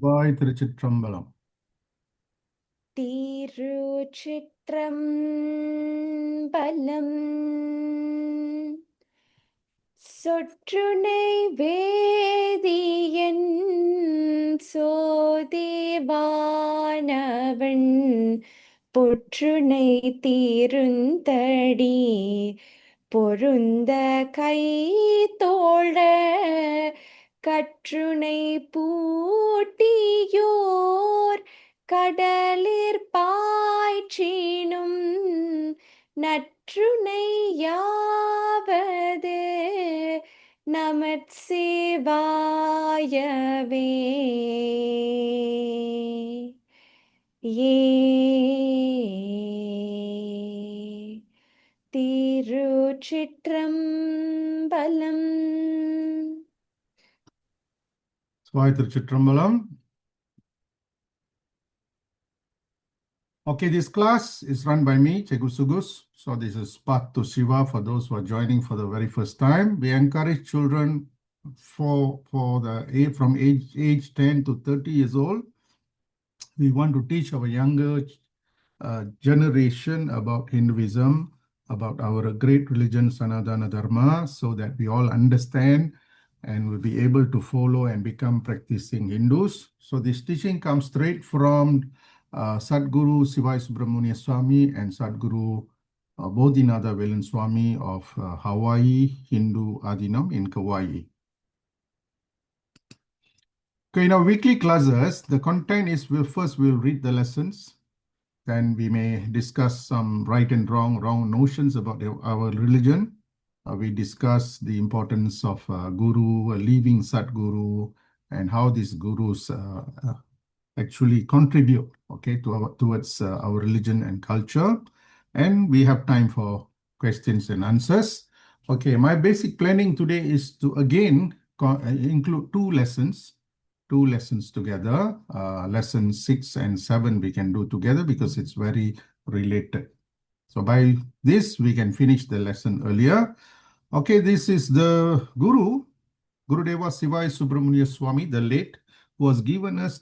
வாய் திருச்சிற்றம்பலம். திருச்சிற்றம்பலம். சொற்றுணை வேதியன் சோதிவானவன் பொற்றுணை தீருந்தடி பொருந்த கை தோழ கற்றுணை பூட்டியோர் கடலிற் பாய்ச்சினும் நற்றுணையாவது நமச்சிவாயவே. திருச்சிற்றம்பலம். வாய் திருச்சிற்றம்பலம். Okay, this class is run by me, Chegu Sugus. So this is Path to Siva for those who are joining for the very first time. We encourage children from age 10 to 30 years old. We want to teach our younger generation about Hinduism, about our great religion, Sanatana Dharma, so that we all understand and will be able to follow and become practicing Hindus. So this teaching comes straight from Sadguru Siva Subramania Swami and Sadguru Bodhinatha Velan Swami of Hawaii Hindu Adinam in Kauai. Okay, in our weekly classes, the content is first we'll read the lessons. Then we may discuss some right and wrong notions about our religion. We discuss the importance of Guru, leaving Sadguru, and how these gurus actually contribute, towards our religion and culture. And we have time for questions and answers. Okay, my basic planning today is to again include two lessons together. Lesson 6 and 7 we can do together because it's very related. So by this, we can finish the lesson earlier. Okay, this is the Guru, Gurudeva Siva Subramania Swami, the late, who has given us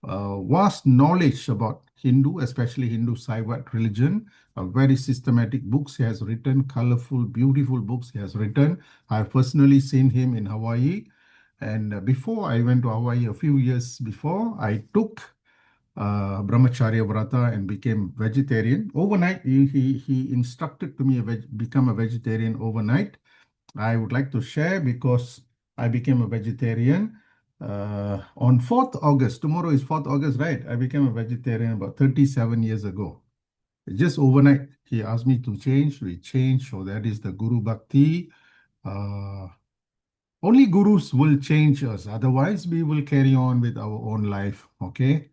vast knowledge about Hindu, especially Hindu Saivat religion. Very systematic books he has written, colorful, beautiful books he has written. I have personally seen him in Hawaii. And before I went to Hawaii a few years before, I took Brahmacharya Vrata and became vegetarian. Overnight, he instructed to me become a vegetarian overnight. I would like to share because I became a vegetarian on 4th August. Tomorrow is 4th August, right? I became a vegetarian about 37 years ago. Just overnight, he asked me to change. We changed. So that is the Guru Bhakti. Only gurus will change us. Otherwise, we will carry on with our own life. Okay.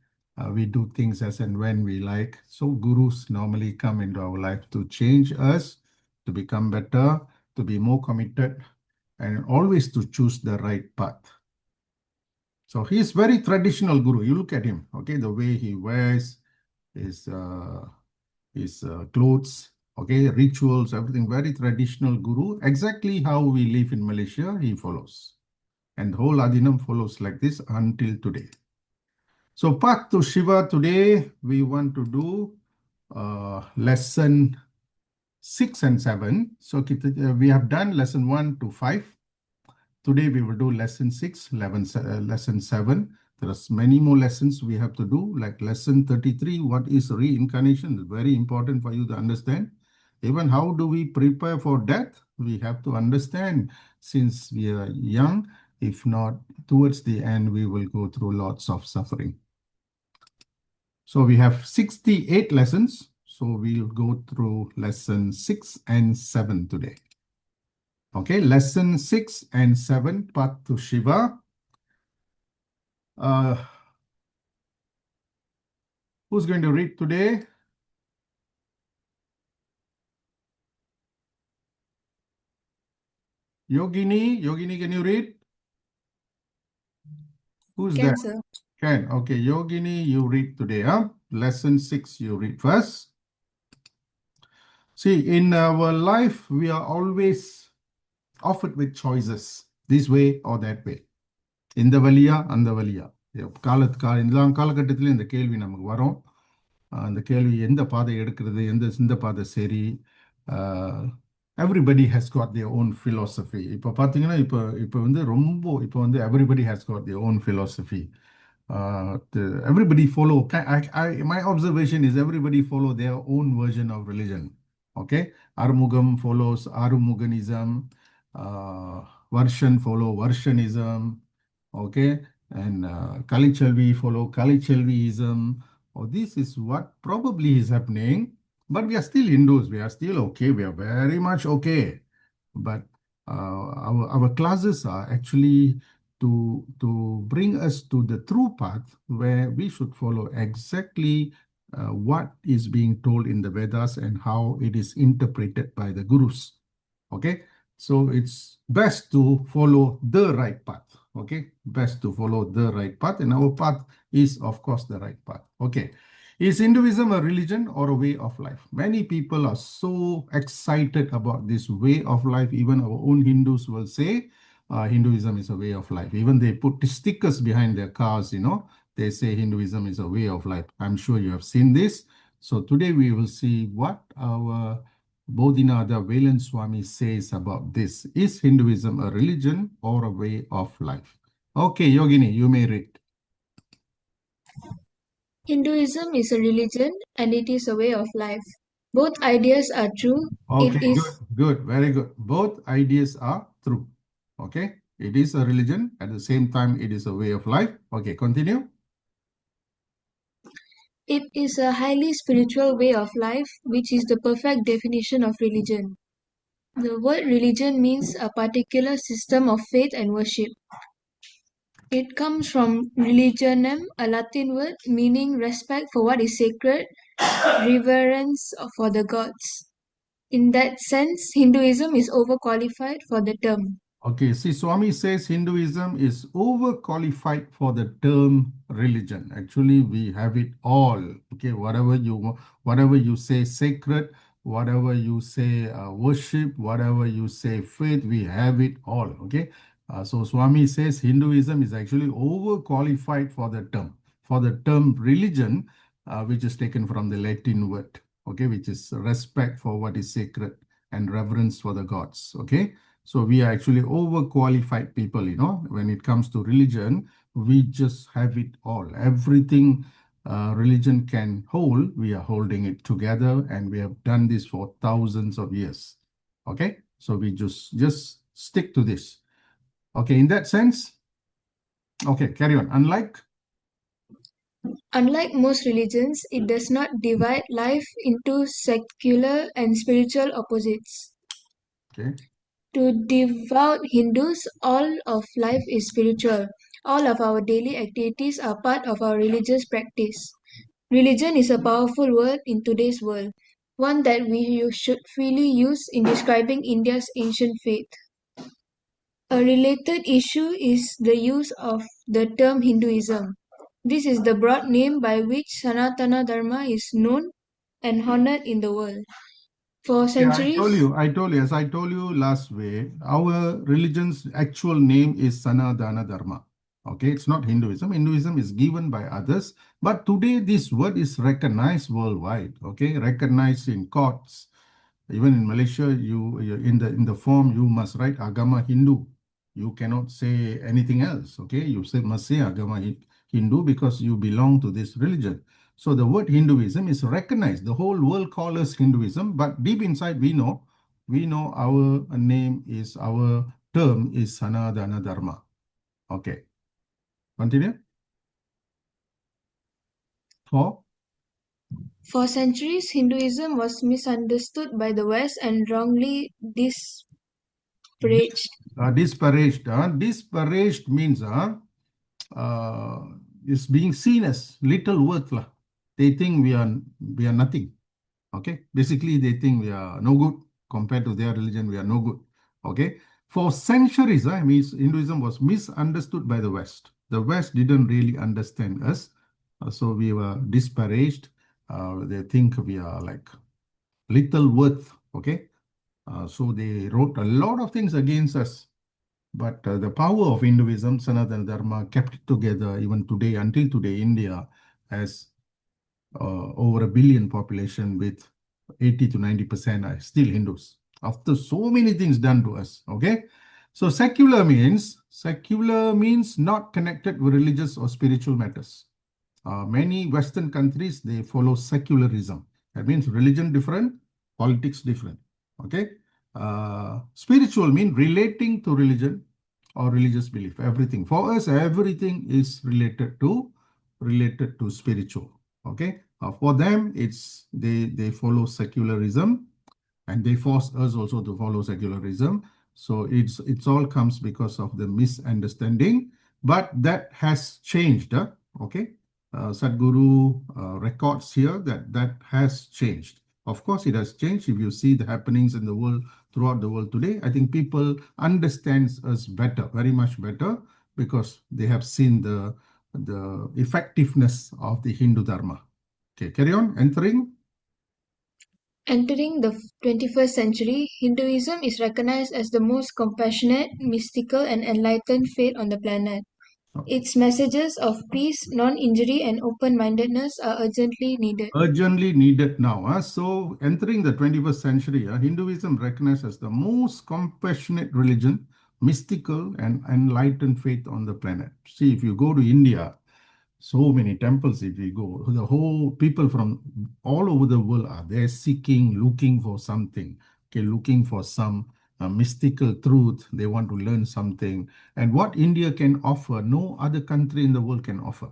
We do things as and when we like. So gurus normally come into our life to change us, to become better, to be more committed, and always to choose the right path. So he's very traditional guru. You look at him, okay, the way he wears his clothes, okay, rituals, everything, very traditional guru. Exactly how we live in Malaysia, he follows. And the whole Adinam follows like this until today. So Path to Shiva, today we want to do lesson 6 and 7. So we have done lesson 1 to 5. Today we will do lesson 6, lesson 7. There are many more lessons we have to do, like lesson 33, what is reincarnation? It's very important for you to understand. Even how do we prepare for death? We have to understand since we are young. If not, towards the end, we will go through lots of suffering. So we have 68 lessons. So we'll go through lesson 6 and 7 today. Okay, lesson 6 and 7, Path to Shiva. Who's going to read today? Yogini, can you read? Who's Can, there? sir. Can. Okay, Yogini, you read today. Lesson 6, you read first. See, in our life, we are always offered with choices, this way or that way. In the valiya, and the valiya. எல்லா காலகட்டத்திலும் இந்த கேள்வி நமக்கு வரும். அந்த கேள்வி எந்த பாதை எடுக்கிறது, எந்த பாதை சரி. Everybody has God their own philosophy. இப்போ பார்த்தீங்கன்னா இப்போ வந்து இப்போ வந்து everybody has God their own philosophy. Everybody follow. My observation is everybody follow their own version of religion. Okay, Arumugam follows Arumuganism. Varshan follow Varshanism. Okay, and Kalichalvi follow Kalichalviism. Oh, this is what probably is happening. But we are still Hindus. We are still okay. We are very much okay. But our classes are actually to bring us to the true path where we should follow exactly what is being told in the Vedas and how it is interpreted by the gurus. Okay, so it's best to follow the right path. Okay, best to follow the right path, and our path is of course the right path. Okay, is Hinduism a religion or a way of life? Many people are so excited about this way of life. Even our own Hindus will say Hinduism is a way of life. Even they put stickers behind their cars, they say Hinduism is a way of life. I'm sure you have seen this. So today we will see what our Bodhinada Velan Swami says about this. Is Hinduism a religion or a way of life? Okay, Yogini, you may read. Hinduism is a religion and it is a way of life. Both ideas are true. Okay, It is good, very good. Both ideas are true. Okay, it is a religion. At the same time, it is a way of life. Okay, continue. it is a highly spiritual way of life, which is the perfect definition of religion. The word religion means a particular system of faith and worship. It comes from religionem, a Latin word meaning respect for what is sacred, reverence for the gods. In that sense, Hinduism is overqualified for the term. Okay, see, Swami says Hinduism is overqualified for the term religion. Actually, we have it all. Okay, whatever you say sacred, whatever you say worship, whatever you say faith, we have it all. Okay, so Swami says Hinduism is actually overqualified for the term religion, which is taken from the Latin word. Okay, which is respect for what is sacred and reverence for the gods. Okay. So we are actually overqualified people, when it comes to religion, we just have it all. Everything religion can hold, we are holding it together, and we have done this for thousands of years. Okay, so we just stick to this. Okay, in that sense, okay, carry on. Unlike most religions, it does not divide life into secular and spiritual opposites. Okay. To devout Hindus, all of life is spiritual. All of our daily activities are part of our religious practice. Religion is a powerful word in today's world, one that we should freely use in describing India's ancient faith. A related issue is the use of the term Hinduism. This is the broad name by which Sanatana Dharma is known and honored in the world. For Yeah, centuries, as I told you last way, our religion's actual name is Sanatana Dharma. Okay, it's not Hinduism. Hinduism is given by others, but today this word is recognized worldwide. Okay, recognized in courts. Even in Malaysia, in the form you must write Agama Hindu. You cannot say anything else. Okay, you must say Agama Hindu because you belong to this religion. So the word Hinduism is recognized. The whole world calls us Hinduism, but deep inside we know our name is, our term is Sanatana Dharma. Okay, continue. for centuries, Hinduism was misunderstood by the West and wrongly disparaged. Disparaged means is being seen as little worth lah. They think we are nothing. Okay, basically they think we are no good compared to their religion. We are no good. Okay, for centuries, Hinduism was misunderstood by the West. The West didn't really understand us, so we were disparaged. They think we are like little worth. Okay, so they wrote a lot of things against us. But the power of Hinduism, Sanatana Dharma, kept it together even today. Until today, India has over a billion population with 80 to 90% are still Hindus. After so many things done to us, okay? So secular means not connected with religious or spiritual matters. Many Western countries, they follow secularism. That means religion different, politics different. Okay. Spiritual means relating to religion or religious belief. Everything for us, everything is related to spiritual. Okay. For them, they follow secularism, and they force us also to follow secularism. So it's all comes because of the misunderstanding, but that has changed. Okay, Sadhguru records here that has changed. Of course, it has changed. If you see the happenings in the world, throughout the world today, I think people understands us better, very much better, because they have seen the effectiveness of the Hindu Dharma. Okay, carry on. Entering the 21st century, Hinduism is recognized as the most compassionate, mystical, and enlightened faith on the planet. Its messages of peace, non injury, and open mindedness are Urgently needed now. So entering the 21st century, Hinduism recognized as the most compassionate religion, mystical and enlightened faith on the planet. See, if you go to India, so many temples, if we go, the whole people from all over the world are there seeking, looking for something, okay, looking for some mystical truth. They want to learn something. And what India can offer, no other country in the world can offer.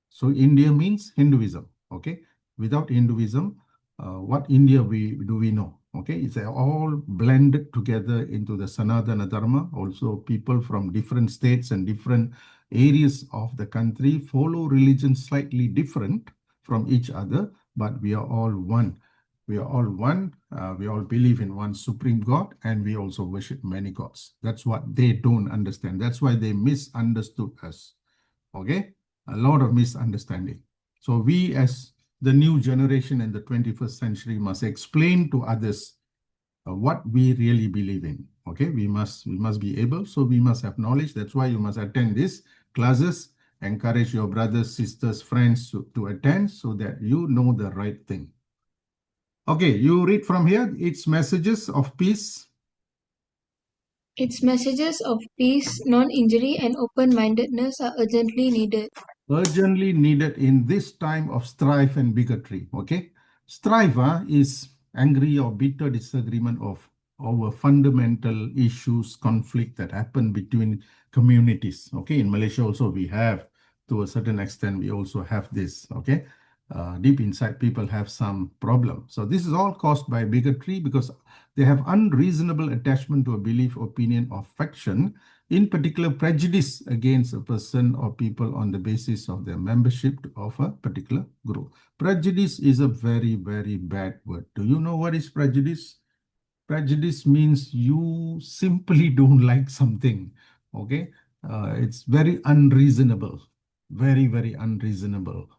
So India means Hinduism. Okay. Without Hinduism, what India we know? Okay. It's all blended together into the Sanatana Dharma. Also, people from different states and different areas of the country follow religion slightly different from each other, but we are all one. We are all one. We all believe in one supreme God, and we also worship many gods. That's what they don't understand. That's why they misunderstood us. Okay, a lot of misunderstanding. So we as the new generation in the 21st century must explain to others what we really believe in. Okay, we must be able, so we must have knowledge. That's why you must attend these classes, encourage your brothers, sisters, friends to attend so that you know the right thing. Okay, you read from here. It's messages of peace. Its messages of peace, non injury, and open mindedness are urgently needed. Urgently needed in this time of strife and bigotry. Okay, strife is angry or bitter disagreement of over fundamental issues, conflict that happen between communities. Okay, in Malaysia also we have, to a certain extent, we also have this. Okay, deep inside people have some problem. So this is all caused by bigotry because they have unreasonable attachment to a belief, opinion, or faction, in particular prejudice against a person or people on the basis of their membership of a particular group. Prejudice is a very, very bad word. Do you know what is prejudice? Prejudice means you simply don't like something. Okay, it's very unreasonable, very, very unreasonable.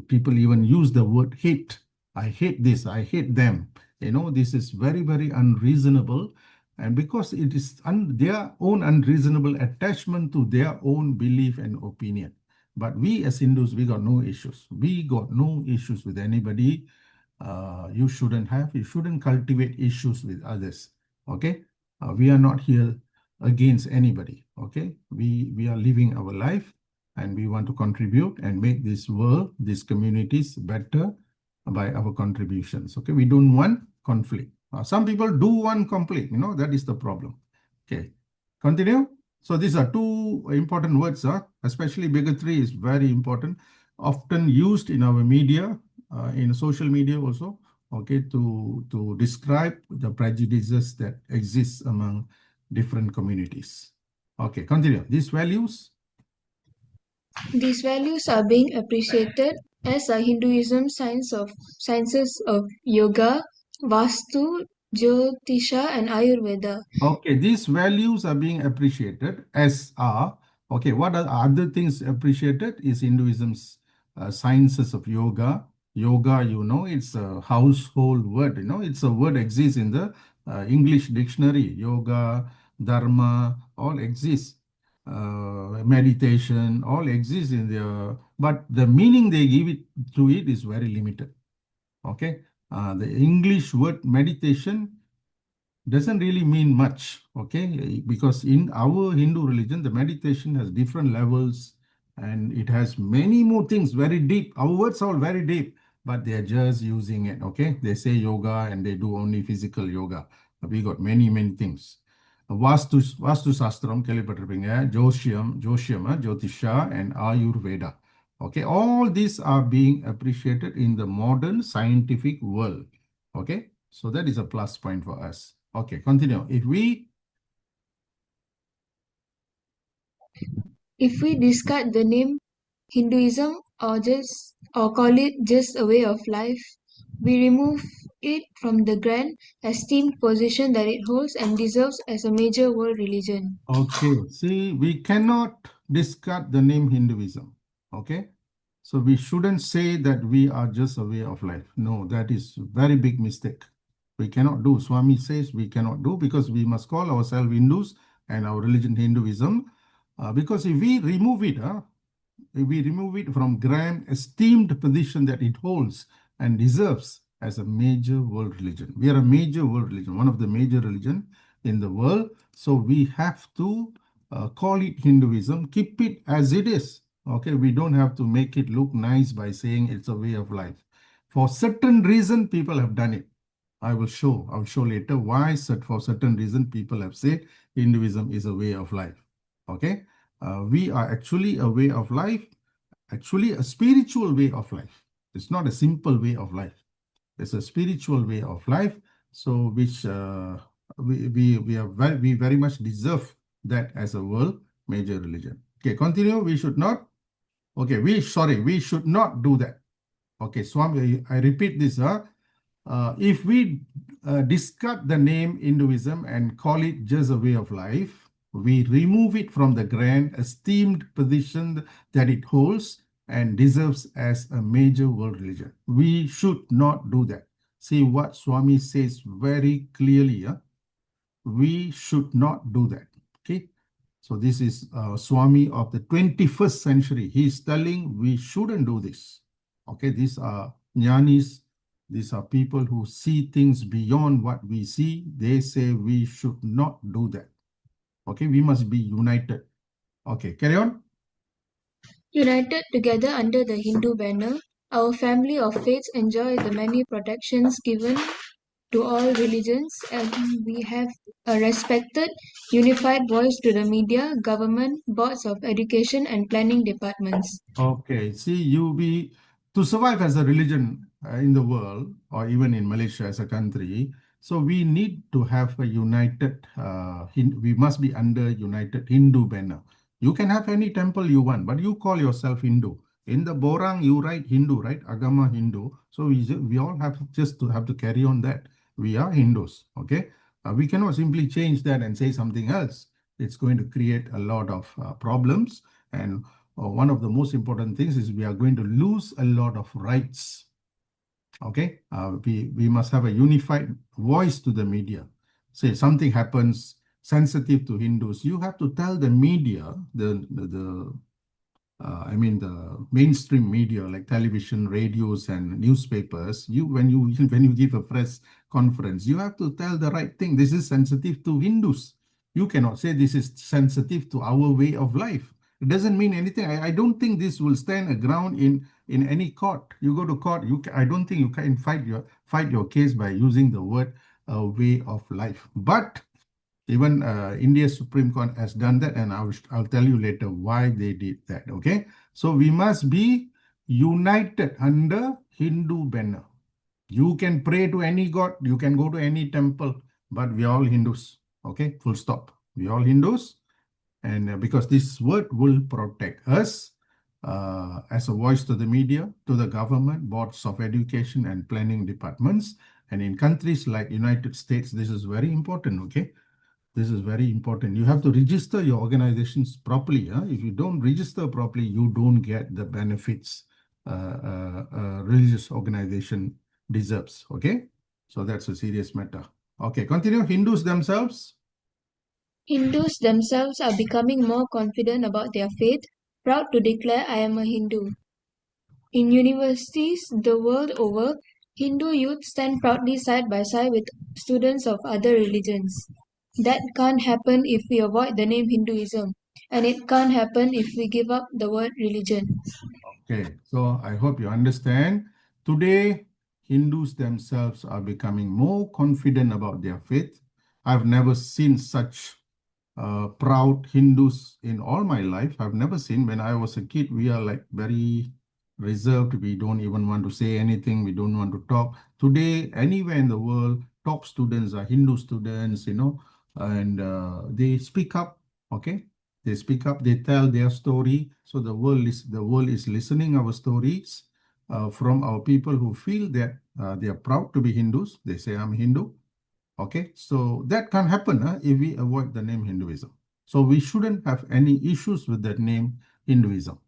People even use the word hate. I hate this, I hate them. This is very, very unreasonable. And because it is their own unreasonable attachment to their own belief and opinion. But we as Hindus, we got no issues. We got no issues with anybody. You shouldn't cultivate issues with others. Okay, we are not here against anybody. Okay, we are living our life, and we want to contribute and make this world, these communities better by our contributions. Okay, we don't want conflict. Some people do want conflict. That is the problem. Okay, continue. So these are two important words, especially bigotry is very important, often used in our media, in social media also, okay, to describe the prejudices that exist among different communities. Okay, continue. These values. These values are being appreciated as a Hinduism sciences of yoga, Vastu, Jyotisha, and Ayurveda. Okay, these values are being appreciated as are. Okay, what are other things appreciated is Hinduism's sciences of yoga. Yoga, it's a household word. It's a word exists in the English dictionary. Yoga, dharma, all exist. Meditation, all exist in there, but the meaning they give it to it is very limited. Okay, the English word meditation doesn't really mean much, okay? Because in our Hindu religion, the meditation has different levels and it has many more things, very deep. Our words are very deep, but they are just using it, okay? They say yoga and they do only physical yoga. We got many, many things. Vastu Sastram, கேள்விப்பட்டிருப்பீங்க, Joshyam, Jyotisha, and Ayurveda. Okay, all these are being appreciated in the modern scientific world. Okay, so that is a plus point for us. Okay, continue. If we discard the name Hinduism or call it just a way of life, we remove it from the grand esteemed position that it holds and deserves as a major world religion. Okay, see, we cannot discard the name Hinduism. Okay, so we shouldn't say that we are just a way of life. No, that is a very big mistake. We cannot do. Swami says we cannot do because we must call ourselves Hindus and our religion Hinduism. Because if we remove it, from grand esteemed position that it holds and deserves as a major world religion. We are a major world religion, one of the major religion in the world. So we have to call it Hinduism, keep it as it is. Okay, we don't have to make it look nice by saying it's a way of life. For certain reason, people have done it. I'll show later why for certain reason people have said Hinduism is a way of life. Okay, we are actually a way of life, actually a spiritual way of life. It's not a simple way of life. It's a spiritual way of life. So which we very much deserve that as a world major religion. Okay, continue. We should not. Okay, we should not do that. Okay, Swami, I repeat this. If we discard the name Hinduism and call it just a way of life, we remove it from the grand esteemed position that it holds and deserves as a major world religion. We should not do that. See what Swami says very clearly. We should not do that. Okay. So this is Swami of the 21st century. He is telling we shouldn't do this. Okay. These are jnanis. These are people who see things beyond what we see. They say we should not do that. Okay, we must be united. Okay, carry on. United together under the Hindu banner, our family of faiths enjoy the many protections given to all religions, and we have a respected, unified voice to the media, government, boards of education, and planning departments. Okay, see, to survive as a religion in the world, or even in Malaysia as a country, so we need to have a united, we must be under united Hindu banner. You can have any temple you want, but you call yourself Hindu. In the Borang, you write Hindu, right? Agama Hindu. So we all have to carry on that. We are Hindus, okay? We cannot simply change that and say something else. It's going to create a lot of problems. And one of the most important things is we are going to lose a lot of rights. Okay, we must have a unified voice to the media. Say something happens sensitive to Hindus, you have to tell the media, the mainstream media like television, radios, and newspapers. When you give a press conference, you have to tell the right thing. This is sensitive to Hindus. You cannot say this is sensitive to our way of life. It doesn't mean anything. I don't think this will stand a ground in any court. You go to court, I don't think you can fight your case by using the word way of life. But even India's Supreme Court has done that, and I'll tell you later why they did that. Okay, so we must be united under Hindu banner. You can pray to any god, you can go to any temple, but we are all Hindus. Okay, full stop. We are all Hindus, and because this word will protect us as a voice to the media, to the government, boards of education and planning departments, and in countries like United States, this is very important. Okay. This is very important. You have to register your organizations properly. If you don't register properly, you don't get the benefits religious organization deserves. Okay, so that's a serious matter. Okay, continue. Hindus themselves. Hindus themselves are becoming more confident about their faith, proud to declare, I am a Hindu. In universities the world over, Hindu youth stand proudly side by side with students of other religions. That can't happen if we avoid the name Hinduism, and it can't happen if we give up the word religion. Okay, so I hope you understand. Today, Hindus themselves are becoming more confident about their faith. I've never seen such proud Hindus in all my life. I've never seen. When I was a kid, we are like very reserved. We don't even want to say anything. We don't want to talk. Today, anywhere in the world, top students are Hindu students, and they speak up. Okay, they speak up. They tell their story. So the world is listening our stories from our people who feel that they are proud to be Hindus. They say, I'm Hindu. Okay, so that can happen if we avoid the name Hinduism. So we shouldn't have any issues with that name Hinduism.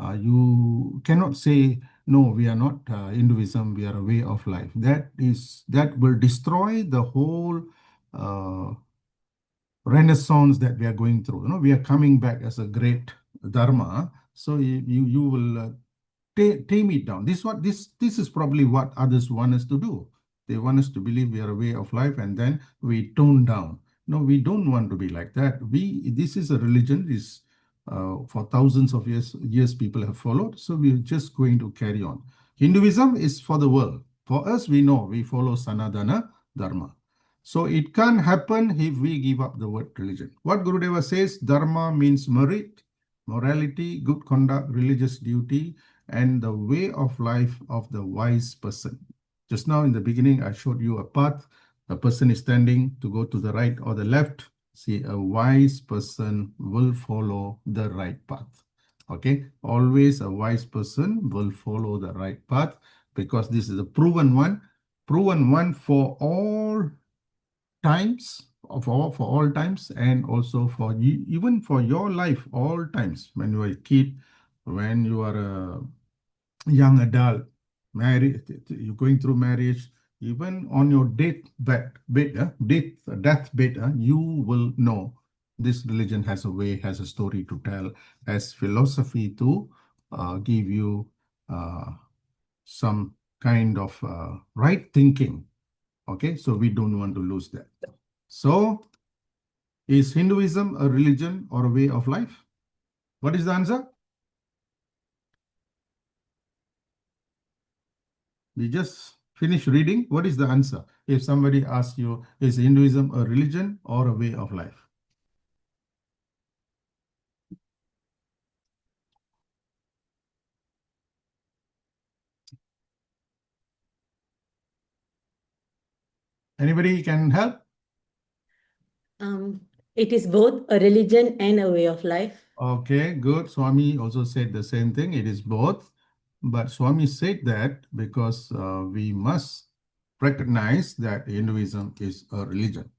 You cannot say, no, we are not Hinduism, we are a way of life. That will destroy the whole uh, renaissance that we are going through. We are coming back as a great dharma. So you will tame it down. This is probably what others want us to do. They want us to believe we are a way of life, and then we tone down. No, we don't want to be like that. This is a religion. This for thousands of years people have followed. So we're just going to carry on. Hinduism is for the world. For us, we know we follow Sanatana Dharma. So it can't happen if we give up the word religion. What Gurudeva says, Dharma means merit, morality, good conduct, religious duty, and the way of life of the wise person. Just now in the beginning, I showed you a path. A person is standing to go to the right or the left. See, a wise person will follow the right path. Okay, always a wise person will follow the right path because this is a proven one for all times, for all times, and also for you, even for your life, all times. When you are a kid, when you are a young adult, married, you're going through marriage, even on your deathbed, you will know this religion has a way, has a story to tell, has philosophy to give you some kind of right thinking. Okay, so we don't want to lose that. So, is Hinduism a religion or a way of life? What is the answer? We just finished reading. What is the answer? If somebody asks you, is Hinduism a religion or a way of life? Anybody can help? It is both a religion and a way of life. Okay, good. Swami also said the same thing. It is both. But Swami said that because we must recognize that Hinduism is a religion.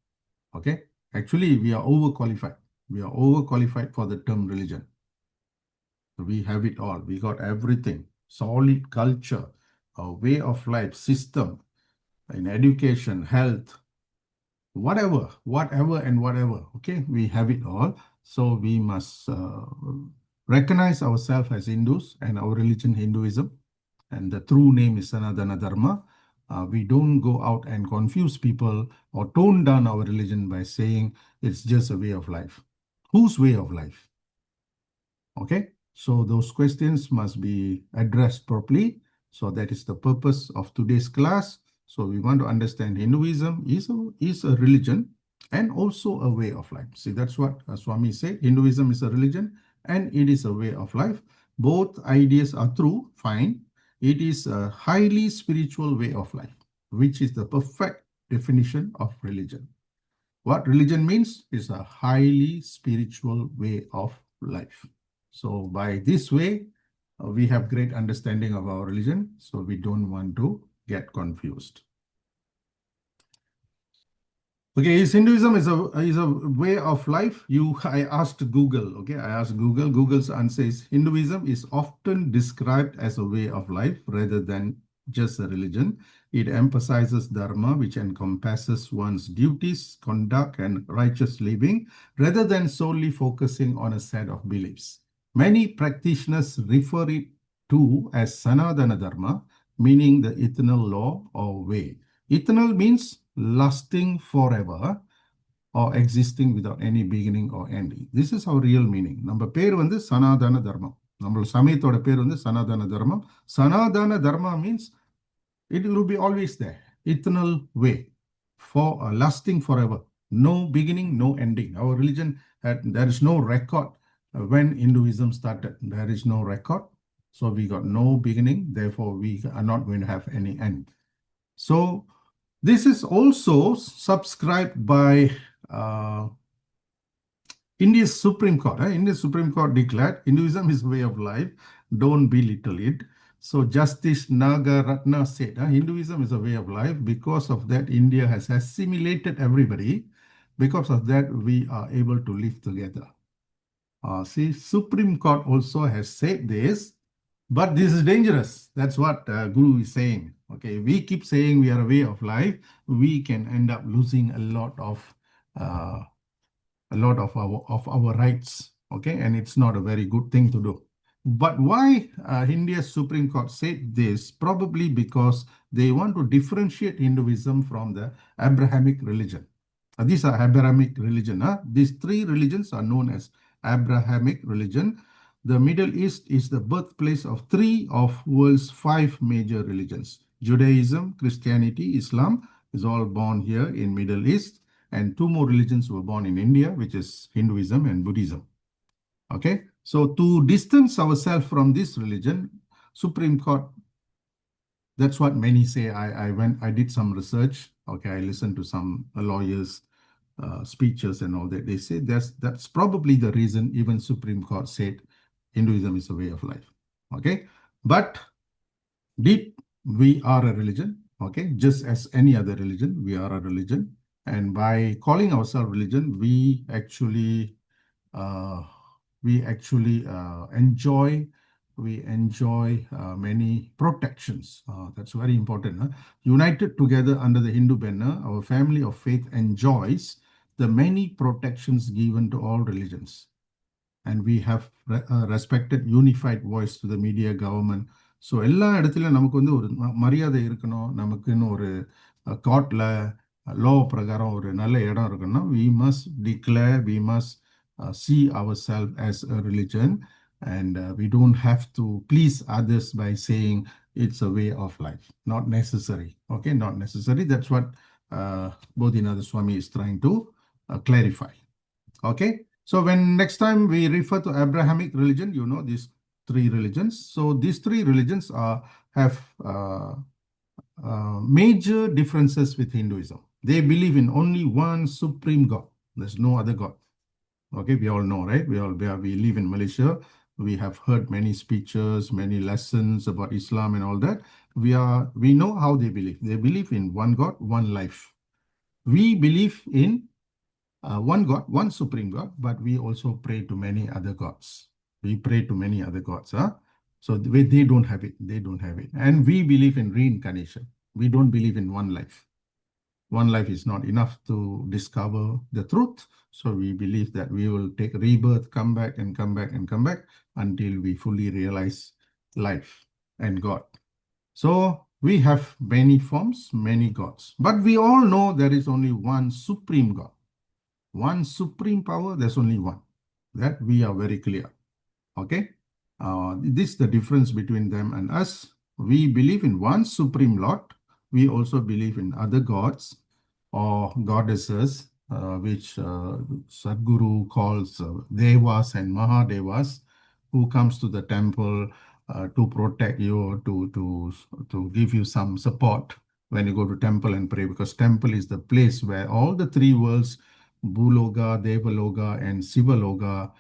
Okay, actually, we are overqualified. We are overqualified for the term religion. We have it all. We got everything. Solid culture, a way of life, system, in education, health, whatever. Okay, we have it all. So we must recognize ourselves as Hindus and our religion, Hinduism, and the true name is Sanatana Dharma. We don't go out and confuse people or tone down our religion by saying it's just a way of life. Whose way of life? Okay, so those questions must be addressed properly. So that is the purpose of today's class. So we want to understand Hinduism is a religion and also a way of life. See, that's what Swami said. Hinduism is a religion and it is a way of life. Both ideas are true, fine. It is a highly spiritual way of life, which is the perfect definition of religion. What religion means is a highly spiritual way of life. So by this way, we have great understanding of our religion, so we don't want to get confused. Okay, is Hinduism is a way of life? I asked Google. Okay, I asked Google. Google's answer is Hinduism is often described as a way of life rather than just a religion. It emphasizes dharma, which encompasses one's duties, conduct, and righteous living, rather than solely focusing on a set of beliefs. Many practitioners refer it to as Sanatana Dharma, meaning the eternal law or way. Eternal means lasting forever or existing without any beginning or ending. This is our real meaning. நம்ம பேர் வந்து சனாதன தர்மம். நம்மளோட சமயத்தோட பேர் வந்து சனாதன தர்மம். Sanatana Dharma means it will be always there, eternal way, for lasting forever, no beginning, no ending. Our religion there is no record when Hinduism started. There is no record, so we got no beginning. Therefore, we are not going to have any end. So this is also subscribed by India's Supreme Court. India's Supreme Court declared Hinduism is a way of life. Don't belittle it. So Justice Nagaratna said, Hinduism is a way of life. Because of that, India has assimilated everybody. Because of that, we are able to live together. See, Supreme Court also has said this, but this is dangerous. That's what Guru is saying. Okay, we keep saying we are a way of life. We can end up losing a lot of our rights. Okay, and it's not a very good thing to do. But why India's Supreme Court said this? Probably because they want to differentiate Hinduism from the Abrahamic religion. These are Abrahamic religion. These three religions are known as Abrahamic religion. The Middle East is the birthplace of three of world's 5 major religions. Judaism, Christianity, Islam is all born here in Middle East. And 2 more religions were born in India, which is Hinduism and Buddhism. Okay, so to distance ourselves from this religion, Supreme Court, that's what many say. I did some research. Okay, I listened to some lawyers' speeches and all that. They say that's probably the reason even Supreme Court said Hinduism is a way of life. Okay, but deep, we are a religion. Okay, just as any other religion, we are a religion. And by calling ourselves religion, we actually enjoy many protections. That's very important. United together under the Hindu banner, our family of faith enjoys the many protections given to all religions. And we have respected unified voice to the media, government. So எல்லா இடத்துலையும் நமக்கு வந்து ஒரு மரியாதை இருக்கணும். நமக்குன்னு ஒரு கோர்ட்டில் லோ பிரகாரம் ஒரு நல்ல இடம் இருக்குன்னா we must declare, we must see ourselves as a religion, and we don't have to please others by saying it's a way of life. Not necessary. Okay, not necessary. That's what Bodhinath Swami is trying to clarify. Okay, so when next time we refer to Abrahamic religion, you know these 3 religions. So these 3 religions have major differences with Hinduism. They believe in only one supreme God. There's no other God. Okay, we all know, right? We live in Malaysia. We have heard many speeches, many lessons about Islam and all that. We know how they believe. They believe in one God, one life. We believe in one God, one supreme God, but we also pray to many other gods. We pray to many other gods. So they don't have it. They don't have it. And we believe in reincarnation. We don't believe in one life. One life is not enough to discover the truth. So we believe that we will take rebirth, come back and come back and come back until we fully realize life and God. So we have many forms, many gods. But we all know there is only one supreme God. One supreme power, there's only one. That we are very clear. Okay? This is the difference between them and us. We believe in one supreme Lord. We also believe in other gods or goddesses, which Sadhguru calls Devas and Mahadevas, who comes to the temple to protect you, to give you some support when you go to temple and pray, because temple is the place where all the 3 worlds, Bhuloga, Devaloga, and Sivaloga,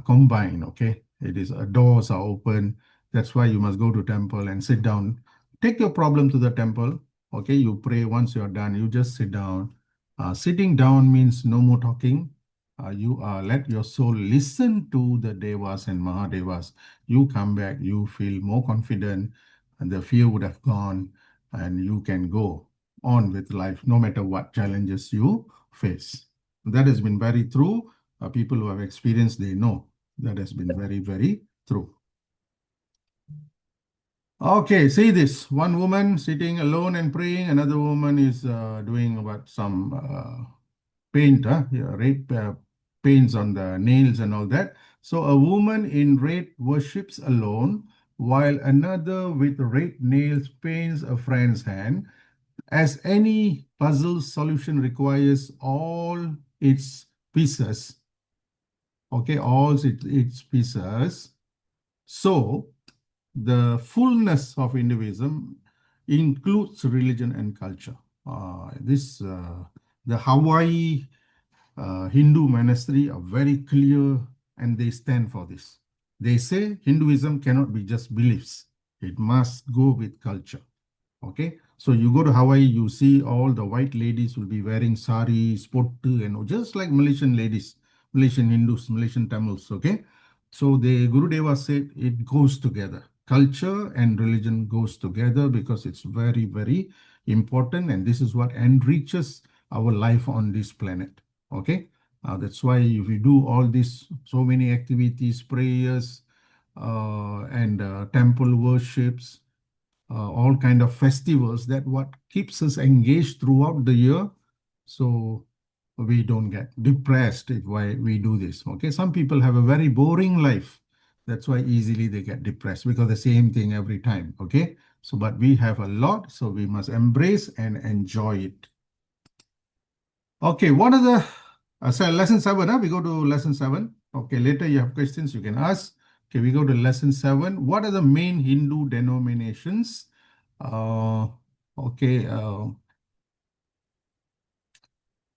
combine. Okay, it is doors are open. That's why you must go to temple and sit down. Take your problem to the temple. Okay, you pray. Once you're done, you just sit down. Sitting down means no more talking. You let your soul listen to the Devas and Mahadevas. You come back, you feel more confident. and the fear would have gone, and you can go on with life no matter what challenges you face. That has been very true. People who have experienced, they know that has been very, very true. Okay, see this. One woman sitting alone and praying, another woman is doing what some paint, red paints on the nails and all that. So a woman in red worships alone, while another with red nails paints a friend's hand. As any puzzle solution requires all its pieces, okay, all its pieces. So the fullness of Hinduism includes religion and culture. The Hawaii Hindu monastery are very clear, and they stand for this. They say Hinduism cannot be just beliefs. It must go with culture. Okay, so you go to Hawaii, you see all the white ladies will be wearing saris, pottu, and just like Malaysian ladies, Malaysian Hindus, Malaysian Tamils. Okay, so the Gurudeva said it goes together. Culture and religion goes together because it's very, very important, and this is what enriches our life on this planet. Okay, that's why if we do all these so many activities, prayers, and temple worships, all kind of festivals, that what keeps us engaged throughout the year, so we don't get depressed if why we do this. Okay, some people have a very boring life, that's why easily they get depressed because the same thing every time. Okay, so but we have a lot, so we must embrace and enjoy it. Okay, what are the so lesson 7, we go to lesson 7. Okay, later you have questions you can ask. Okay, we go to lesson 7. What are the main Hindu denominations? Okay,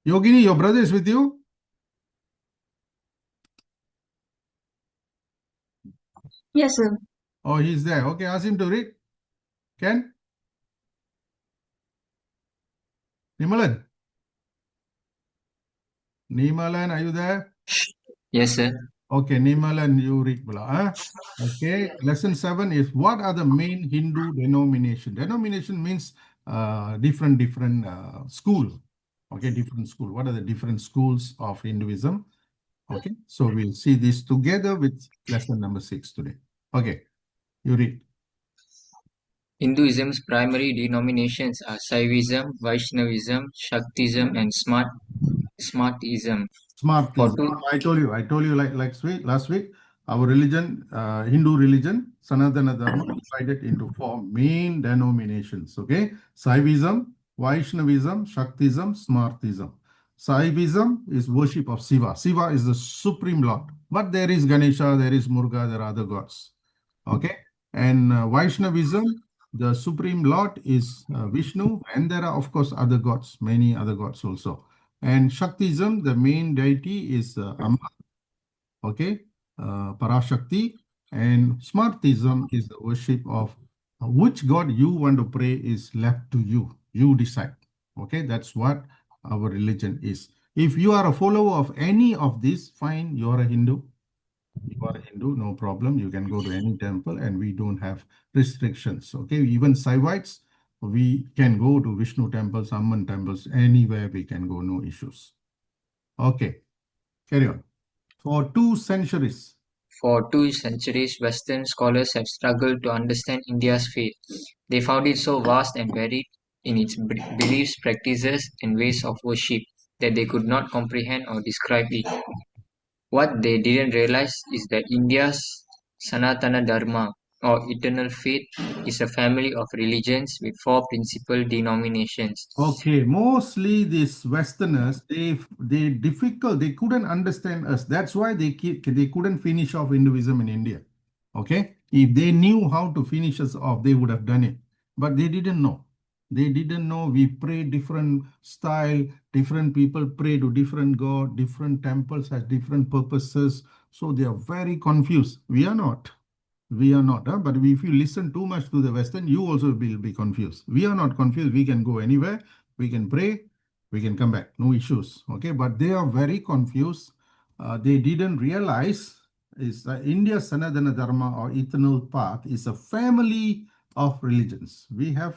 Yogini, your brother is with you? Yes, sir. Oh, he's there. Okay, ask him to read. Ken? Nimalan? Nimalan, are you there? Yes, sir. Okay, Nimalan, you read. Okay, lesson 7 is what are the main Hindu denomination? Denomination means different school. Okay, different school. What are the different schools of Hinduism? Okay, so we'll see this together with lesson number 6 today. Okay, you read. Hinduism's primary denominations are Saivism, Vaishnavism, Shaktism, and Smartism. For Smartism. two, I told you like last week, our religion, Hindu religion, Sanatana Dharma, divided into 4 main denominations. Okay, Saivism, Vaishnavism, Shaktism, Smartism. Saivism is worship of Siva. Siva is the supreme lord, but there is Ganesha, there is Muruga, there are other gods. Okay, and Vaishnavism, the supreme lord is Vishnu, and there are of course other gods, many other gods also. And Shaktism, the main deity is Amma, okay, Parashakti. And Smartism is the worship of which god you want to pray is left to you. You decide. Okay, that's what our religion is. If you are a follower of any of these, fine, you are a Hindu. You are a Hindu, no problem. You can go to any temple and we don't have restrictions. Okay, even Saivites, we can go to Vishnu temples, Amman temples, anywhere we can go, no issues. Okay, carry on. For 2 centuries. For 2 centuries, Western scholars have struggled to understand India's faith. They found it so vast and varied in its beliefs, practices, and ways of worship that they could not comprehend or describe it. What they didn't realize is that India's Sanatana Dharma, or eternal faith, is a family of religions with 4 principal denominations. Okay, mostly these Westerners, they couldn't understand us. That's why they couldn't finish off Hinduism in India. Okay, if they knew how to finish us off, they would have done it. But they didn't know. They didn't know we pray different style, different people pray to different god, different temples has different purposes. So they are very confused. We are not. We are not, but if you listen too much to the Western, you also will be confused. We are not confused. We can go anywhere. We can pray. We can come back. No issues. Okay, but they are very confused. They didn't realize is India's Sanatana Dharma or eternal path is a family of religions. We have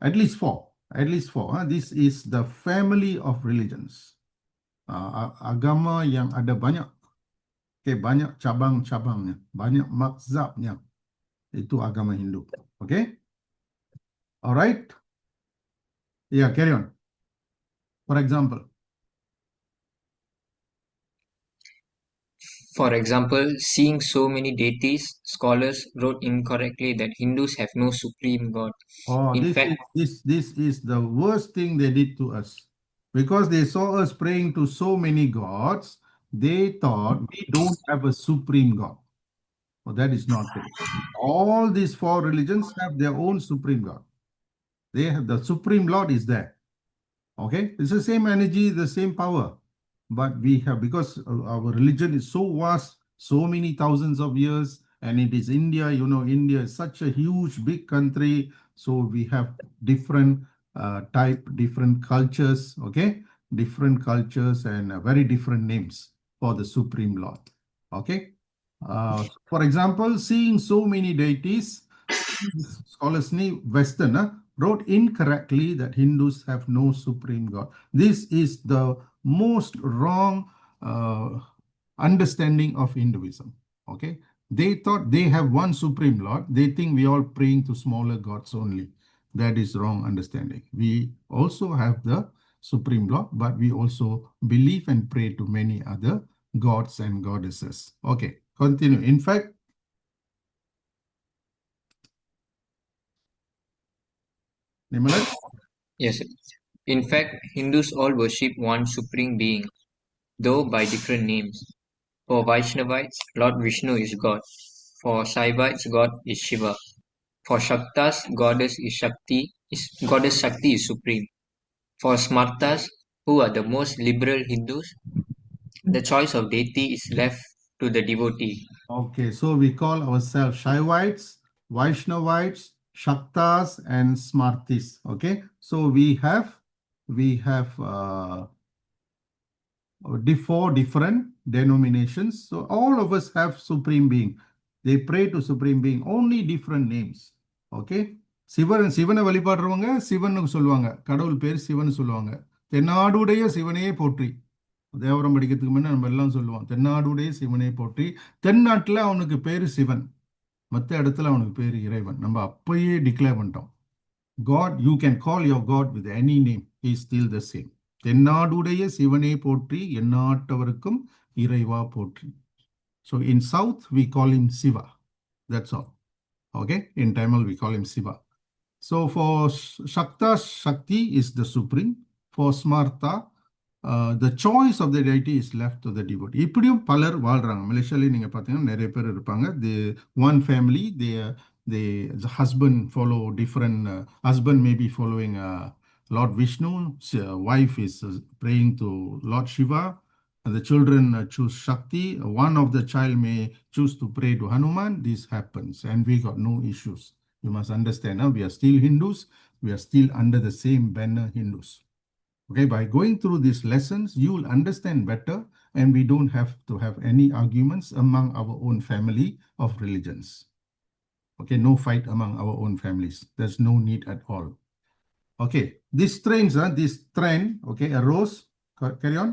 at least four. At least four. This is the family of religions. Agama yang ada banyak. Okay, banyak cabang-cabangnya. Banyak mazhabnya. Itu agama Hindu. Okay? Alright? Yeah, carry on. For example. For example, seeing so many deities, scholars wrote incorrectly that Hindus have no supreme god. Oh, In this fact, is the worst thing they did to us. Because they saw us praying to so many gods, they thought we don't have a supreme God. Well, that is not true. All these four religions have their own supreme God. They have the supreme Lord is there. Okay, it's the same energy, the same power. But we have, because our religion is so vast, so many thousands of years, and it is India, India is such a huge, big country. So we have different different cultures, okay? Different cultures and very different names for the Supreme Lord, okay? For example, seeing so many deities, scholars Western wrote incorrectly that Hindus have no supreme God. This is the most wrong understanding of Hinduism. Okay, they thought they have one supreme Lord. They think we all praying to smaller gods only. That is wrong understanding. We also have the supreme Lord, but we also believe and pray to many other gods and goddesses. Okay, continue. In fact, Nimalan? yes, in fact, Hindus all worship one supreme being, though by different names. For Vaishnavites, Lord Vishnu is God. For Saivites, God is Shiva. For Shaktas, Goddess Shakti is supreme. For Smartas, who are the most liberal Hindus, the choice of deity is left to the devotee. Okay, so we call ourselves Shaivites, Vaishnavites, Shaktas, and Smartis. Okay, so we have four different denominations. So all of us have Supreme Being. They pray to Supreme Being, only different names. Okay, சிவனை வழிபடுறவங்க சிவனுக்கு சொல்லுவாங்க, கடவுள் பேர் சிவன் சொல்லுவாங்க. தென்னாடுடைய சிவனையே போற்றி, தேவரம் படிக்கிறதுக்கு முன்னே நம்ம எல்லாம் சொல்லுவோம், தென்னாடுடைய சிவனை போற்றி. தென்னாட்டில் அவனுக்கு பேரு சிவன், மற்ற இடத்துல அவனுக்கு பேரு இறைவன். நம்ம அப்பயே டிக்ளேர் பண்ணிட்டோம். God, you can call your God with any name, he is still the same. தென்னாடுடைய சிவனே போற்றி, எந்நாட்டவருக்கும் இறைவா போற்றி. So in South, we call him Siva. That's all. Okay, in Tamil, we call him Siva. So for Shakta, Shakti is the supreme. For Smarta, the choice of the deity is left to the devotee. இப்படியும் பலர் வாழ்றாங்க. மலேசியால நீங்க பார்த்தீங்கன்னா நிறைய பேர் இருப்பாங்க. One family, the husband follow different. Husband may be following Lord Vishnu. Wife is praying to Lord Shiva. And the children choose Shakti. One of the child may choose to pray to Hanuman. This happens, and we got no issues. You must understand now, we are still Hindus. We are still under the same banner, Hindus. Okay, by going through these lessons, you will understand better, and we don't have to have any arguments among our own family of religions. Okay, no fight among our own families. There's no need at all. Okay, this trend, okay, arose. Carry on.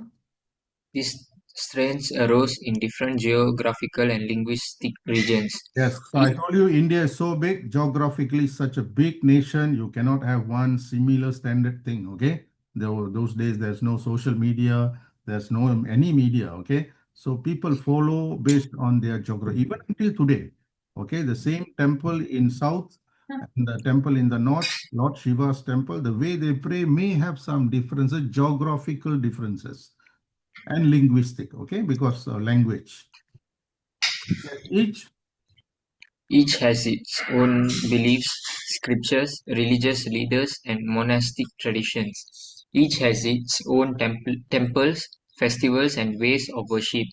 These strains arose in different geographical and linguistic regions. Yes, so I told you India is so big, geographically such a big nation, you cannot have one similar standard thing, okay? Those days there's no social media, there's no any media, okay? So people follow based on their geography, even until today, okay? The same temple in south and the temple in the north, Lord Shiva's temple, the way they pray may have some differences, geographical differences and linguistic, okay? Because language. Each has its own beliefs, scriptures, religious leaders, and monastic traditions. Each has its own temples, festivals, and ways of worship.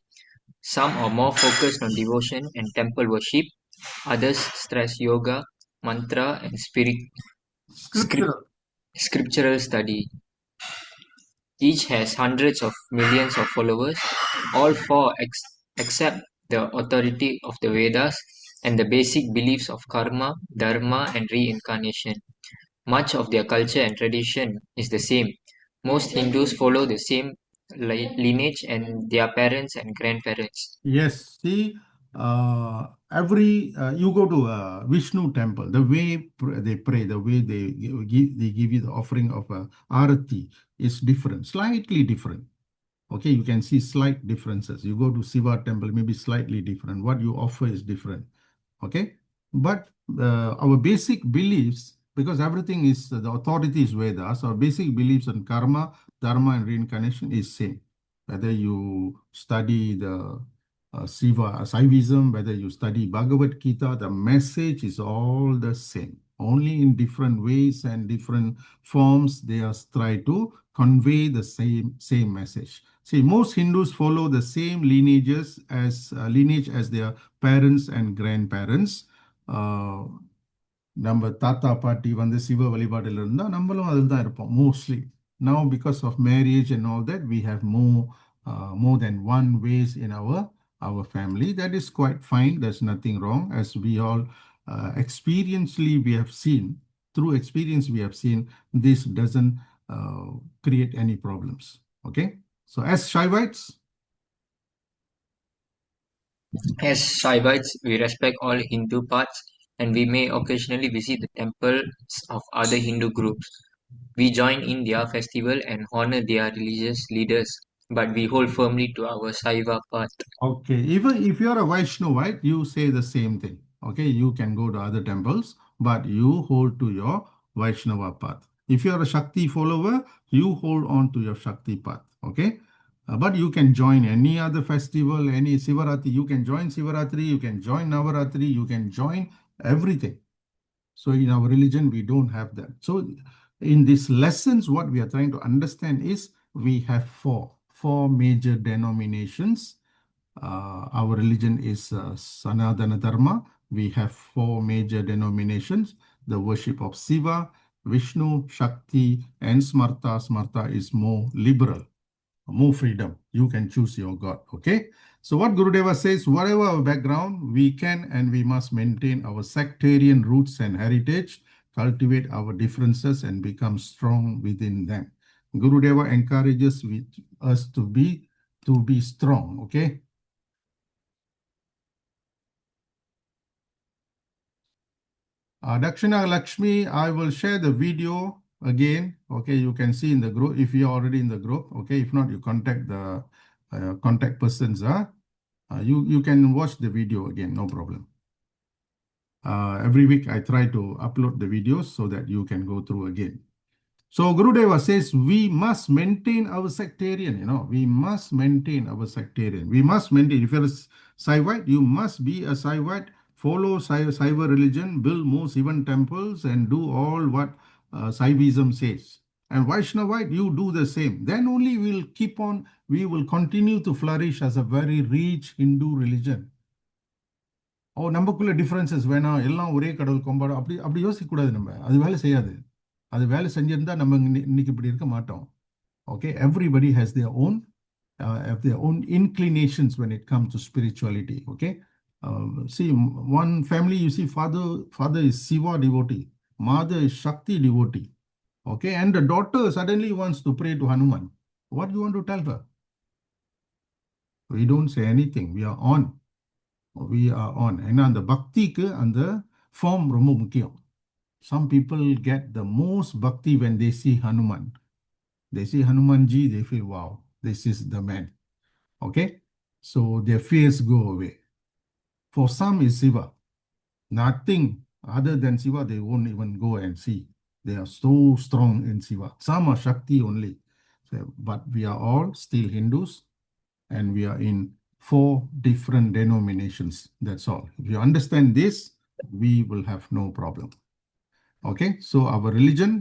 Some are more focused on devotion and temple worship. Others stress yoga, mantra, and scriptural study. Each has hundreds of millions of followers. All four accept the authority of the Vedas and the basic beliefs of karma, dharma, and reincarnation. Much of their culture and tradition is the same. Most Hindus follow the same lineage and their parents and grandparents. Yes, see, every you go to a Vishnu temple, the way they pray, the way they give you the offering of arati is different, slightly different. Okay, you can see slight differences. You go to Siva temple, maybe slightly different. What you offer is different. Okay, but our basic beliefs, because everything is the authority is Vedas, our basic beliefs on karma, dharma, and reincarnation is same. Whether you study the Saivism, whether you study Bhagavad Gita, the message is all the same. Only in different ways and different forms they are try to convey the same message. See, most Hindus follow the same lineage as their parents and grandparents. நம்ம தாத்தா பாட்டி வந்து சிவ வழிபாடுல இருந்தா நம்மளும் அதில் தான் இருப்போம் mostly. Now because of marriage and all that, we have more than one ways in our family. That is quite fine. There's nothing wrong. As we all experientially we have seen, through experience we have seen, this doesn't create any problems. Okay. So as Shaivites, As Shaivites, we respect all Hindu paths and we may occasionally visit the temples of other Hindu groups. We join in their festival and honor their religious leaders, but we hold firmly to our Saiva path. okay, even if you are a Vaishnavite, you say the same thing. Okay, you can go to other temples, but you hold to your Vaishnava path. If you are a Shakti follower, you hold on to your Shakti path. Okay, but you can join any other festival, any Sivaratri. You can join Sivaratri, you can join Navaratri, you can join everything. So in our religion, we don't have that. So in these lessons, what we are trying to understand is we have four major denominations. Our religion is Sanatana Dharma. We have four major denominations: the worship of Siva, Vishnu, Shakti, and Smarta. Smarta is more liberal, more freedom. You can choose your God. Okay. So what Gurudeva says, whatever our background, we can and we must maintain our sectarian roots and heritage, cultivate our differences and become strong within them. Gurudeva encourages us to be strong. Okay. Dakshina Lakshmi, I will share the video again. Okay, you can see in the group if you're already in the group. Okay, if not, you contact the contact persons. You can watch the video again, no problem. Every week I try to upload the videos so that you can go through again. So Gurudeva says we must maintain our sectarian, we must maintain our sectarian. We must maintain, if you're a Saivite, you must be a Saivite, follow Saiva religion, build more Sivan temples and do all what Saivism says. And Vaishnavite, you do the same. Then only we will continue to flourish as a very rich Hindu religion. நமக்குள்ள differences வேணாம், எல்லாம் ஒரே கடவுள் கொண்டாட அப்படி யோசிக்கக்கூடாது. நம்ம அது வேலை செய்யாது. அது வேலை செஞ்சிருந்தா நம்ம இன்னைக்கு இப்படி இருக்க மாட்டோம். Okay, everybody has their own inclinations when it comes to spirituality. Okay, see, one family, you see, father is Siva devotee, mother is Shakti devotee. Okay, and the daughter suddenly wants to pray to Hanuman. What do you want to tell her? We don't say anything. We are on. ஏன்னா அந்த பக்திக்கு அந்த form ரொம்ப முக்கியம். Some people get the most bhakti when they see Hanuman. They see Hanumanji, they feel, wow, this is the man. Okay, so their fears go away. For some is Siva. Nothing other than Siva they won't even go and see. They are so strong in Siva. Some are Shakti only. So, but we are all still Hindus and we are in 4 different denominations. That's all. If you understand this, we will have no problem. Okay, so our religion,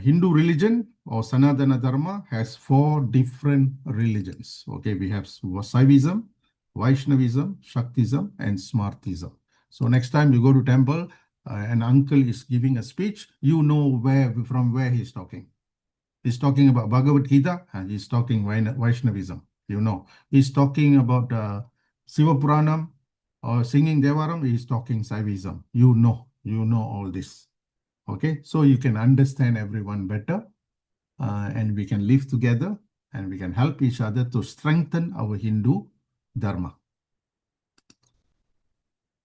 Hindu religion or Sanatana Dharma has 4 different religions. Okay, we have Saivism, Vaishnavism, Shaktism, and Smartism. So next time you go to temple, an uncle is giving a speech, you know from where he's talking. He's talking about Bhagavad Gita and he's talking Vaishnavism. He's talking about Siva Puranam, or singing Devaram, he is talking Saivism. You know all this. Okay, so you can understand everyone better, and we can live together, and we can help each other to strengthen our Hindu Dharma.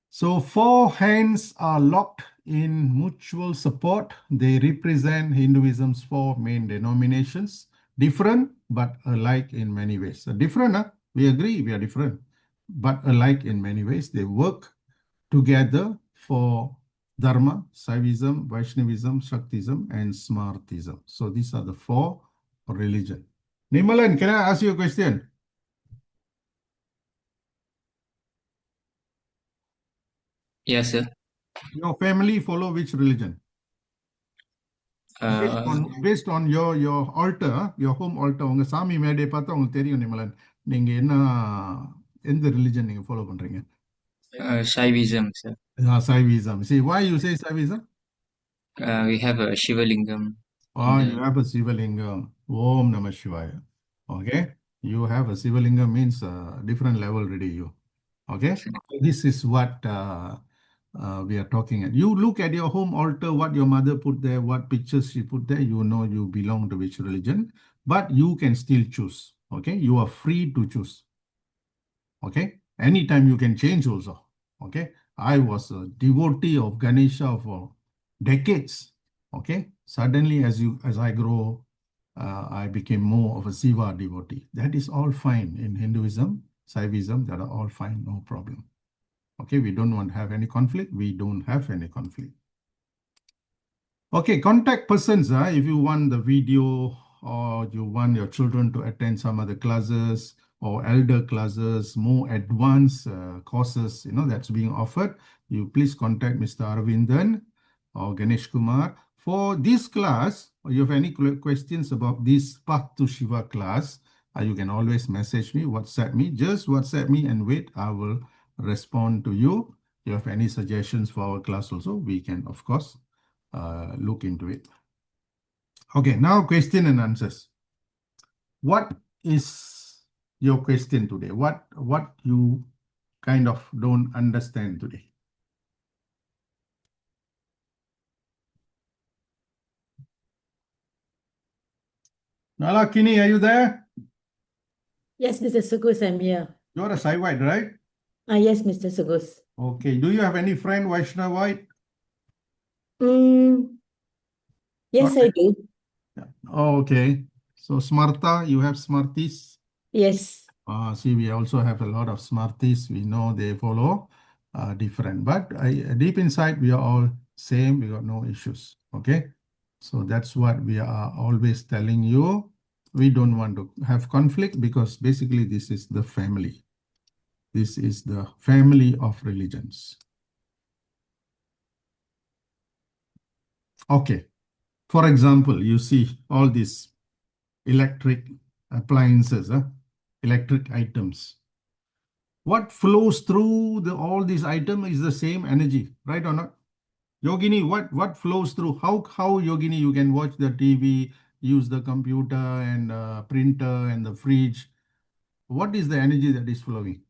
So 4 hands are locked in mutual support. They represent Hinduism's 4 main denominations, different but alike in many ways. So different, huh? We agree we are different, but alike in many ways. They work together for Dharma, Saivism, Vaishnavism, Shaktism, and Smartism. So these are the 4 religion. Nimalan, can I ask you a question? Yes, sir. Your family follow which religion? Based on your altar, your home altar, உங்க சாமி மேடையை பார்த்தா உங்களுக்கு தெரியும் நிமலன், நீங்க எந்த religion நீங்க follow பண்றீங்க? Shaivism, sir. Saivism. See, why you say Saivism? We have a Shiva Lingam. You have a Sivalingam. Om Namah Shivaya. Okay, you have a Sivalingam means different level already. You okay? This is what we are talking at. You look at your home altar, what your mother put there, what pictures she put there, you know you belong to which religion, but you can still choose. Okay, you are free to choose. Okay, anytime you can change also. Okay, I was a devotee of Ganesha for decades. Okay, suddenly as I grow, I became more of a Siva devotee. That is all fine in Hinduism, Saivism, that are all fine, no problem. Okay, we don't want to have any conflict. We don't have any conflict. Okay, contact persons. If you want the video or you want your children to attend some other classes or elder classes, more advanced courses, that's being offered, you please contact Mr. Arvindan or Ganesh Kumar. For this class, or you have any questions about this Path to Shiva class, you can always message me, WhatsApp me. Just WhatsApp me and wait. I will respond to you. If you have any suggestions for our class also, we can, of course, look into it. Okay, now question and answers. What is your question today? What you kind of don't understand today? Nalakini, are you there? Yes, Mr. Sugus, I'm here. You're a Saivite, right? Yes, Mr. Sugus. Okay, do you have any friend Vaishnavite? Yes, I do. Oh, okay. So Smarta, you have Smartis? Yes. See, we also have a lot of Smartis. We know they follow different, but deep inside, we are all same. We got no issues. Okay. So that's what we are always telling you. We don't want to have conflict because basically this is the family. This is the family of religions. Okay. For example, you see all these electric appliances, electric items. What flows through all these items is the same energy, right or not? Yogini, what flows through? How Yogini, you can watch the TV, use the computer and printer and the fridge. What is the energy that is flowing?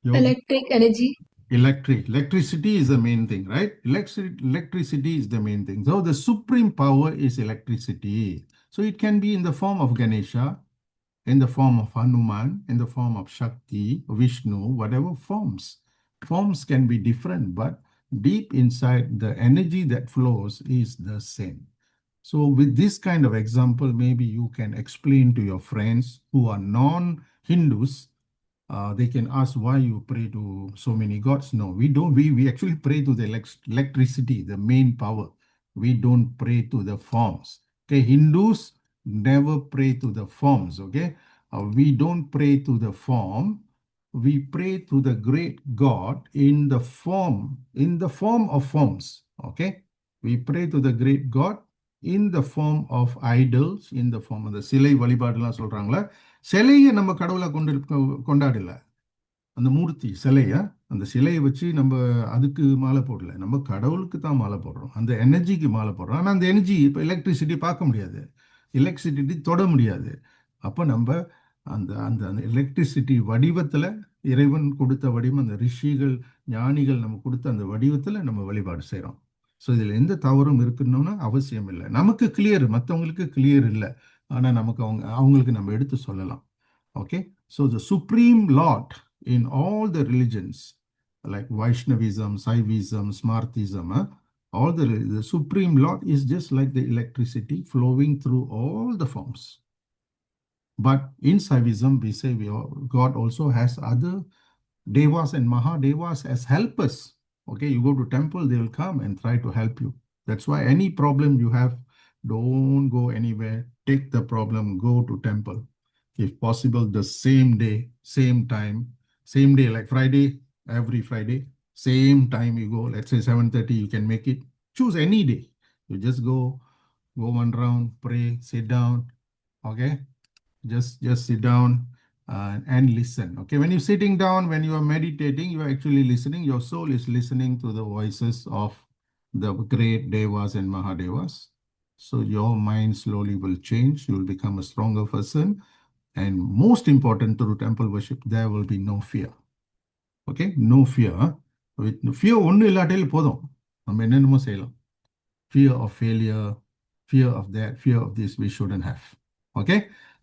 Electric energy. Electricity is the main thing, right? Electricity is the main thing. So the supreme power is electricity. So it can be in the form of Ganesha, in the form of Hanuman, in the form of Shakti, Vishnu, whatever forms. Forms can be different, but deep inside the energy that flows is the same. So with this kind of example, maybe you can explain to your friends who are non-Hindus. They can ask why you pray to so many gods. No, we don't. We actually pray to the electricity, the main power. We don't pray to the forms. Okay, Hindus never pray to the forms. Okay, we don't pray to the form. We pray to the great God in the form of forms. Okay, we pray to the great God in the form of idols, in the form of the சிலை வழிபாடுலாம் சொல்றாங்களே, சிலையை நம்ம கடவுளை கொண்டாடல. அந்த மூர்த்தி சிலையா, அந்த சிலையை வச்சு நம்ம அதுக்கு மாலை போடல, நம்ம கடவுளுக்கு தான் மாலை போடுறோம், அந்த எனர்ஜிக்கு மாலை போடுறோம். ஆனால் அந்த எனர்ஜி இப்போ எலக்ட்ரிசிட்டி பார்க்க முடியாது, எலக்ட்ரிசிட்டி தொட முடியாது. அப்போ நம்ம அந்த அந்த அந்த எலக்ட்ரிசிட்டி வடிவத்தில் இறைவன் கொடுத்த வடிவம், அந்த ரிஷிகள் ஞானிகள் நம்ம கொடுத்த அந்த வடிவத்தில் நம்ம வழிபாடு செய்கிறோம். ஸோ இதில் எந்த தவறும் இருக்கணும்னு அவசியம் இல்லை. நமக்கு கிளியர், மற்றவங்களுக்கு கிளியர் இல்லை. ஆனால் நமக்கு அவங்களுக்கு நம்ம எடுத்து சொல்லலாம். Okay, so the supreme Lord in all the religions like Vaishnavism, Saivism, Smartism, all the supreme Lord is just like the electricity flowing through all the forms. But in Saivism, we say God also has other devas and mahadevas as helpers. Okay, you go to temple, they will come and try to help you. That's why any problem you have, don't go anywhere. Take the problem, go to temple. If possible, the same day, same time, same day, like Friday, every Friday, same time you go. Let's say 7:30, you can make it. Choose any day. You just go one round, pray, sit down. Okay, just sit down and listen. Okay, when you're sitting down, when you are meditating, you are actually listening. Your soul is listening to the voices of the great devas and mahadevas. So your mind slowly will change. You will become a stronger person. And most important, through temple worship, there will be no fear. Okay, no fear. With fear ஒன்றும் இல்லாட்டில் போதும், நம்ம என்னென்னமோ செய்யலாம். Fear of failure, fear of that, fear of this, we shouldn't have. Okay,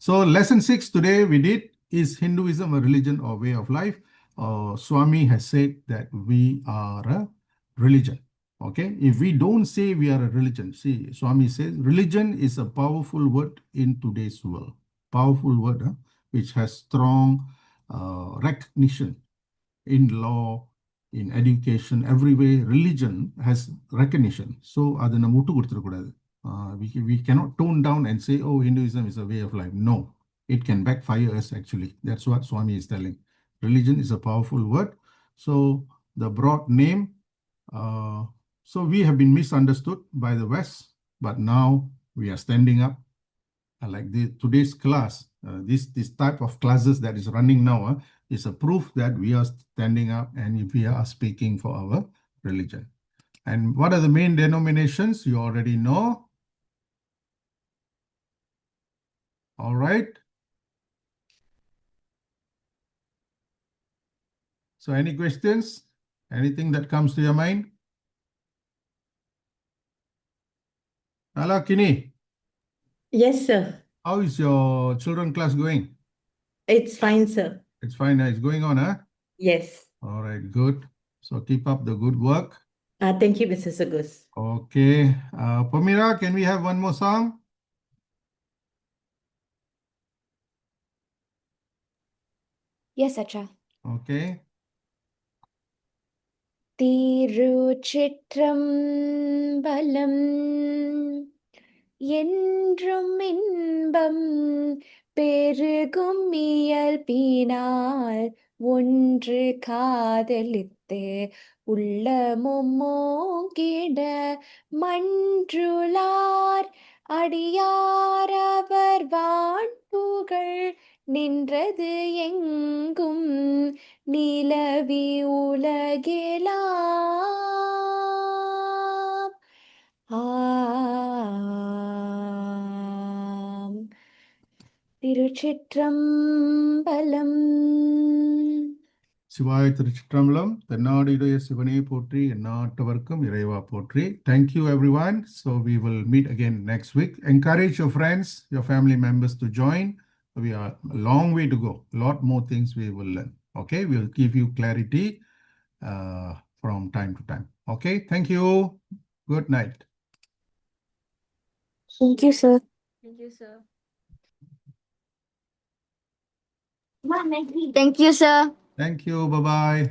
so lesson 6 today we did, is Hinduism a religion or way of life? Swami has said that we are a religion. Okay, if we don't say we are a religion, see, Swami says religion is a powerful word in today's world. Powerful word, which has strong recognition in law, in education, everywhere. Religion has recognition. So அதை நம்ம விட்டு கொடுத்துடக்கூடாது. We cannot tone down and say, oh, Hinduism is a way of life. No, it can backfire us actually. That's what Swami is telling. Religion is a powerful word. So the broad name, so we have been misunderstood by the West, but now we are standing up. Like today's class, this type of classes that is running now is a proof that we are standing up and we are speaking for our religion. And what are the main denominations? You already know. All right. So any questions? Anything that comes to your mind? Hello, Kini. Yes, sir. How is your children class going? It's fine, sir. It's fine. It's going on, huh? Yes. All right, good. So keep up the good work. Thank you, Mr. Sugus. Okay. Pamira, can we have one more song? Yes, Acha. Okay. திருச்சிற்றம்பலம் என்றும் இன்பம் பெருகும் இயல்பினால் ஒன்று காதலித்து உள்ளமும் மோங்கிட மன்றுளார் அடியார் அவர் வான்புகழ் நின்றது எங்கும் நிலவி உலகெலாம். ஆம். திருச்சிற்றம்பலம். சிவாய திருச்சிற்றம்பலம். தென்னாடுடைய சிவனே போற்றி, எந்நாட்டவர்க்கும் இறைவா போற்றி. Thank you everyone. So we will meet again next week. Encourage your friends, your family members to join. We are a long way to go. A lot more things we will learn. Okay, we'll give you clarity from time to time. Okay, thank you. Good night. Thank you, sir. Thank you, sir. Thank you, sir. Thank you. Bye-bye.